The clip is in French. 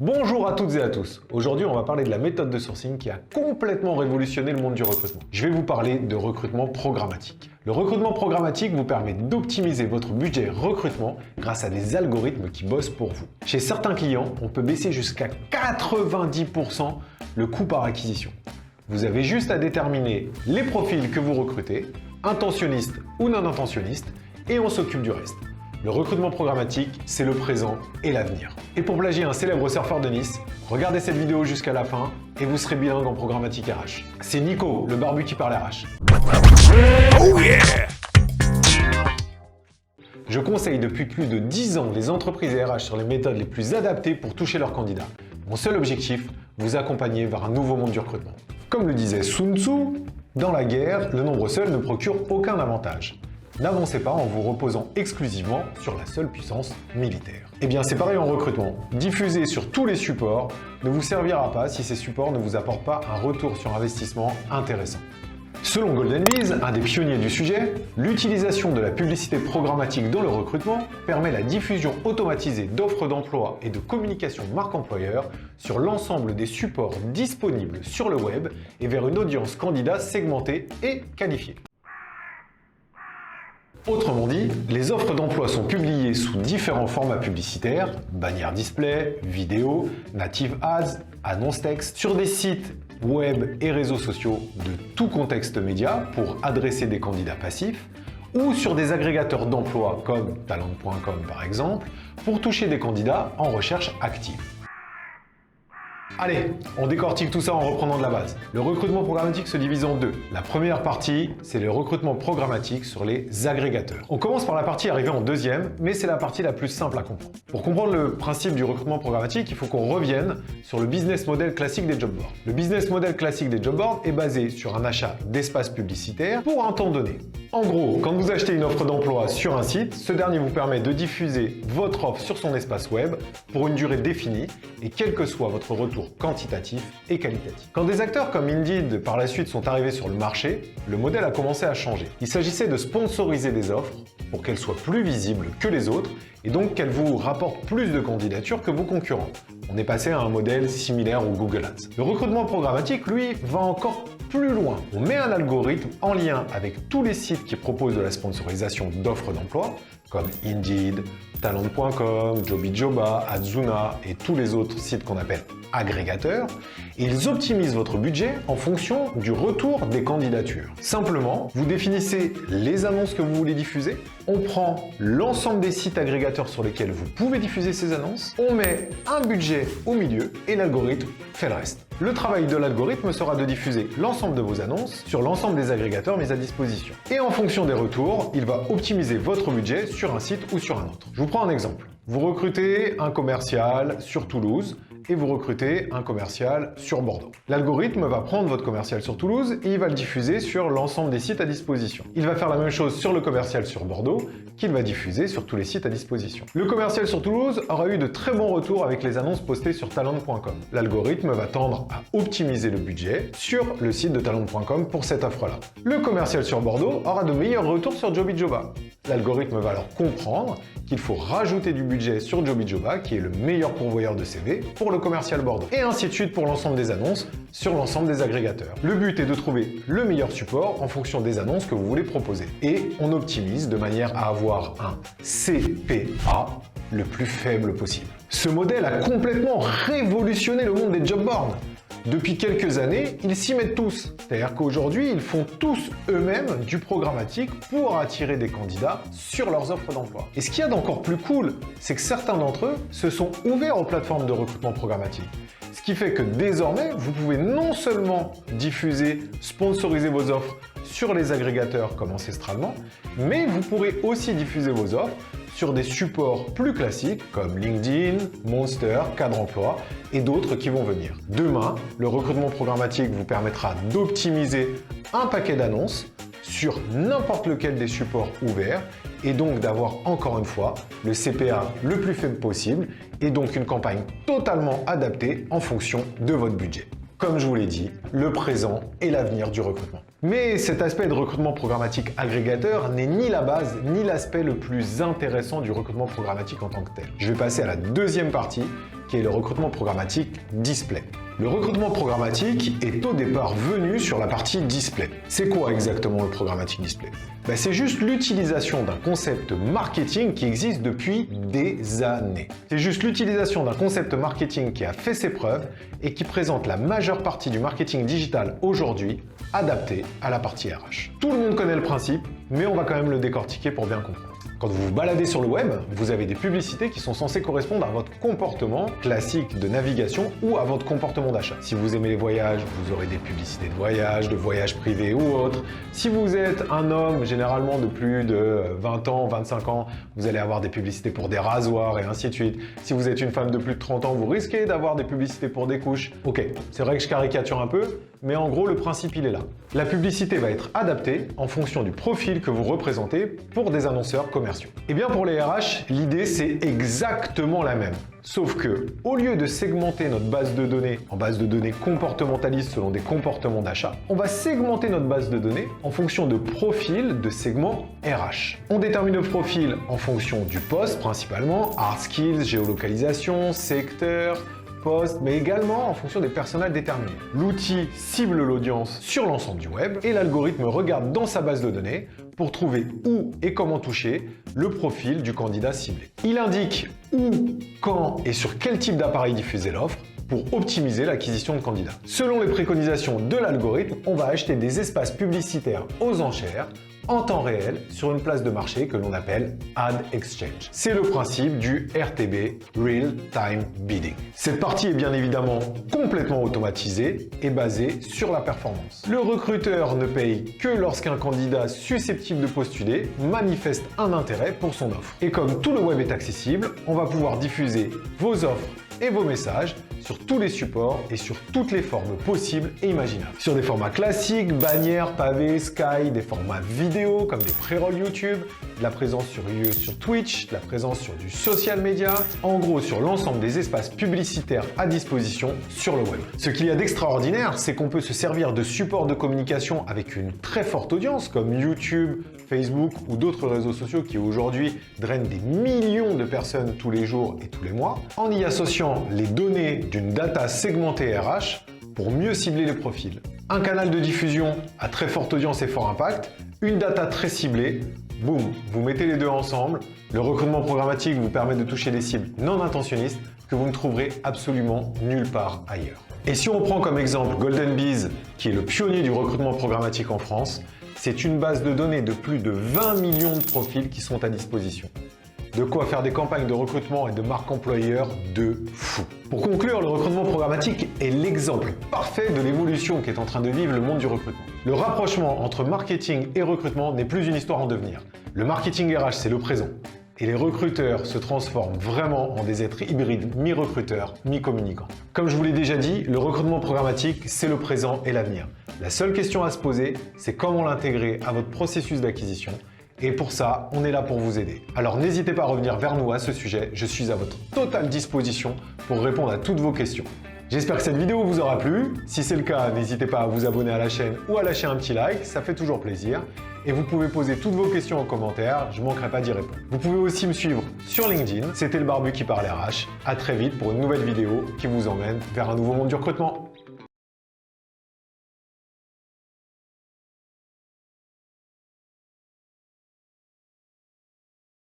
Bonjour à toutes et à tous. Aujourd'hui, on va parler de la méthode de sourcing qui a complètement révolutionné le monde du recrutement. Je vais vous parler de recrutement programmatique. Le recrutement programmatique vous permet d'optimiser votre budget recrutement grâce à des algorithmes qui bossent pour vous. Chez certains clients, on peut baisser jusqu'à 90% le coût par acquisition. Vous avez juste à déterminer les profils que vous recrutez, intentionnistes ou non intentionnistes, et on s'occupe du reste. Le recrutement programmatique, c'est le présent et l'avenir. Et pour plagier un célèbre surfeur de Nice, regardez cette vidéo jusqu'à la fin et vous serez bilingue en programmatique RH. C'est Nico, le barbu qui parle RH. Oh yeah! Je conseille depuis plus de 10 ans les entreprises RH sur les méthodes les plus adaptées pour toucher leurs candidats. Mon seul objectif, vous accompagner vers un nouveau monde du recrutement. Comme le disait Sun Tzu, dans la guerre, le nombre seul ne procure aucun avantage. N'avancez pas en vous reposant exclusivement sur la seule puissance militaire. Eh bien, c'est pareil en recrutement. Diffuser sur tous les supports ne vous servira pas si ces supports ne vous apportent pas un retour sur investissement intéressant. Selon Golden Bees, un des pionniers du sujet, l'utilisation de la publicité programmatique dans le recrutement permet la diffusion automatisée d'offres d'emploi et de communication marque employeur sur l'ensemble des supports disponibles sur le web et vers une audience candidat segmentée et qualifiée. Autrement dit, les offres d'emploi sont publiées sous différents formats publicitaires, bannières display, vidéo, native ads, annonces texte, sur des sites web et réseaux sociaux de tout contexte média pour adresser des candidats passifs, ou sur des agrégateurs d'emploi comme talent.com par exemple, pour toucher des candidats en recherche active. Allez, on décortique tout ça en reprenant de la base. Le recrutement programmatique se divise en deux. La première partie, c'est le recrutement programmatique sur les agrégateurs. On commence par la partie arrivée en deuxième, mais c'est la partie la plus simple à comprendre. Pour comprendre le principe du recrutement programmatique, il faut qu'on revienne sur le business model classique des job boards. Le business model classique des job boards est basé sur un achat d'espace publicitaire pour un temps donné. En gros, quand vous achetez une offre d'emploi sur un site, ce dernier vous permet de diffuser votre offre sur son espace web pour une durée définie et quel que soit votre retour quantitatif et qualitatif. Quand des acteurs comme Indeed par la suite sont arrivés sur le marché, le modèle a commencé à changer. Il s'agissait de sponsoriser des offres pour qu'elles soient plus visibles que les autres et donc qu'elles vous rapportent plus de candidatures que vos concurrents. On est passé à un modèle similaire au Google Ads. Le recrutement programmatique, lui, va encore plus loin. On met un algorithme en lien avec tous les sites qui proposent de la sponsorisation d'offres d'emploi, comme Indeed, talent.com, Jobijoba, Adzuna et tous les autres sites qu'on appelle agrégateurs, et ils optimisent votre budget en fonction du retour des candidatures. Simplement, vous définissez les annonces que vous voulez diffuser, on prend l'ensemble des sites agrégateurs sur lesquels vous pouvez diffuser ces annonces, on met un budget au milieu et l'algorithme fait le reste. Le travail de l'algorithme sera de diffuser l'ensemble de vos annonces sur l'ensemble des agrégateurs mis à disposition. Et en fonction des retours, il va optimiser votre budget sur un site ou sur un autre. Je vous prends un exemple. Vous recrutez un commercial sur Toulouse et vous recrutez un commercial sur Bordeaux. L'algorithme va prendre votre commercial sur Toulouse et il va le diffuser sur l'ensemble des sites à disposition. Il va faire la même chose sur le commercial sur Bordeaux qu'il va diffuser sur tous les sites à disposition. Le commercial sur Toulouse aura eu de très bons retours avec les annonces postées sur talent.com. L'algorithme va tendre à optimiser le budget sur le site de talent.com pour cette offre-là. Le commercial sur Bordeaux aura de meilleurs retours sur Jobijoba. L'algorithme va alors comprendre qu'il faut rajouter du budget sur Jobijoba, qui est le meilleur pourvoyeur de CV, pour le commercial Bordeaux. Et ainsi de suite pour l'ensemble des annonces sur l'ensemble des agrégateurs. Le but est de trouver le meilleur support en fonction des annonces que vous voulez proposer. Et on optimise de manière à avoir un CPA le plus faible possible. Ce modèle a complètement révolutionné le monde des job boards. Depuis quelques années, ils s'y mettent tous. C'est-à-dire qu'aujourd'hui, ils font tous eux-mêmes du programmatique pour attirer des candidats sur leurs offres d'emploi. Et ce qu'il y a d'encore plus cool, c'est que certains d'entre eux se sont ouverts aux plateformes de recrutement programmatique. Ce qui fait que désormais, vous pouvez non seulement diffuser, sponsoriser vos offres sur les agrégateurs comme ancestralement, mais vous pourrez aussi diffuser vos offres sur des supports plus classiques comme LinkedIn, Monster, Cadre Emploi et d'autres qui vont venir. Demain, le recrutement programmatique vous permettra d'optimiser un paquet d'annonces sur n'importe lequel des supports ouverts et donc d'avoir encore une fois le CPA le plus faible possible et donc une campagne totalement adaptée en fonction de votre budget. Comme je vous l'ai dit, le présent est l'avenir du recrutement. Mais cet aspect de recrutement programmatique agrégateur n'est ni la base ni l'aspect le plus intéressant du recrutement programmatique en tant que tel. Je vais passer à la deuxième partie qui est le recrutement programmatique display. Le recrutement programmatique est au départ venu sur la partie display. C'est quoi exactement le programmatique display? C'est juste l'utilisation d'un concept marketing qui existe depuis des années. C'est juste l'utilisation d'un concept marketing qui a fait ses preuves et qui présente la majeure partie du marketing digital aujourd'hui, adapté à la partie RH. Tout le monde connaît le principe, mais on va quand même le décortiquer pour bien comprendre. Quand vous vous baladez sur le web, vous avez des publicités qui sont censées correspondre à votre comportement classique de navigation ou à votre comportement d'achat. Si vous aimez les voyages, vous aurez des publicités de voyages privés ou autres. Si vous êtes un homme généralement de plus de 20 ans, 25 ans, vous allez avoir des publicités pour des rasoirs et ainsi de suite. Si vous êtes une femme de plus de 30 ans, vous risquez d'avoir des publicités pour des couches. Ok, c'est vrai que je caricature un peu, mais en gros, le principe, il est là. La publicité va être adaptée en fonction du profil que vous représentez pour des annonceurs commerciaux. Et bien pour les RH, l'idée, c'est exactement la même. Sauf que, au lieu de segmenter notre base de données en base de données comportementalistes selon des comportements d'achat, on va segmenter notre base de données en fonction de profils de segments RH. On détermine le profil en fonction du poste principalement, hard skills, géolocalisation, secteur, poste, mais également en fonction des personnels déterminés. L'outil cible l'audience sur l'ensemble du web et l'algorithme regarde dans sa base de données pour trouver où et comment toucher le profil du candidat ciblé. Il indique où, quand et sur quel type d'appareil diffuser l'offre pour optimiser l'acquisition de candidats. Selon les préconisations de l'algorithme, on va acheter des espaces publicitaires aux enchères en temps réel sur une place de marché que l'on appelle Ad Exchange. C'est le principe du RTB, Real Time Bidding. Cette partie est bien évidemment complètement automatisée et basée sur la performance. Le recruteur ne paye que lorsqu'un candidat susceptible de postuler manifeste un intérêt pour son offre. Et comme tout le web est accessible, on va pouvoir diffuser vos offres et vos messages sur tous les supports et sur toutes les formes possibles et imaginables. Sur des formats classiques, bannières, pavés, Sky, des formats vidéo comme des pré-rolls YouTube, de la présence sur Twitch, de la présence sur du social media, en gros sur l'ensemble des espaces publicitaires à disposition sur le web. Ce qu'il y a d'extraordinaire, c'est qu'on peut se servir de supports de communication avec une très forte audience comme YouTube, Facebook ou d'autres réseaux sociaux qui aujourd'hui drainent des millions de personnes tous les jours et tous les mois, en y associant les données d'une data segmentée RH pour mieux cibler les profils. Un canal de diffusion à très forte audience et fort impact, une data très ciblée, boum, vous mettez les deux ensemble, le recrutement programmatique vous permet de toucher des cibles non intentionnistes que vous ne trouverez absolument nulle part ailleurs. Et si on prend comme exemple Golden Bees, qui est le pionnier du recrutement programmatique en France, c'est une base de données de plus de 20 millions de profils qui sont à disposition. De quoi faire des campagnes de recrutement et de marque employeur de fou. Pour conclure, le recrutement programmatique est l'exemple parfait de l'évolution qu'est en train de vivre le monde du recrutement. Le rapprochement entre marketing et recrutement n'est plus une histoire en devenir. Le marketing RH, c'est le présent. Et les recruteurs se transforment vraiment en des êtres hybrides, mi-recruteurs, mi-communicants. Comme je vous l'ai déjà dit, le recrutement programmatique, c'est le présent et l'avenir. La seule question à se poser, c'est comment l'intégrer à votre processus d'acquisition. Et pour ça, on est là pour vous aider. Alors n'hésitez pas à revenir vers nous à ce sujet, je suis à votre totale disposition pour répondre à toutes vos questions. J'espère que cette vidéo vous aura plu. Si c'est le cas, n'hésitez pas à vous abonner à la chaîne ou à lâcher un petit like, ça fait toujours plaisir. Et vous pouvez poser toutes vos questions en commentaire, je ne manquerai pas d'y répondre. Vous pouvez aussi me suivre sur LinkedIn, c'était le Barbu qui parle RH. À très vite pour une nouvelle vidéo qui vous emmène vers un nouveau monde du recrutement.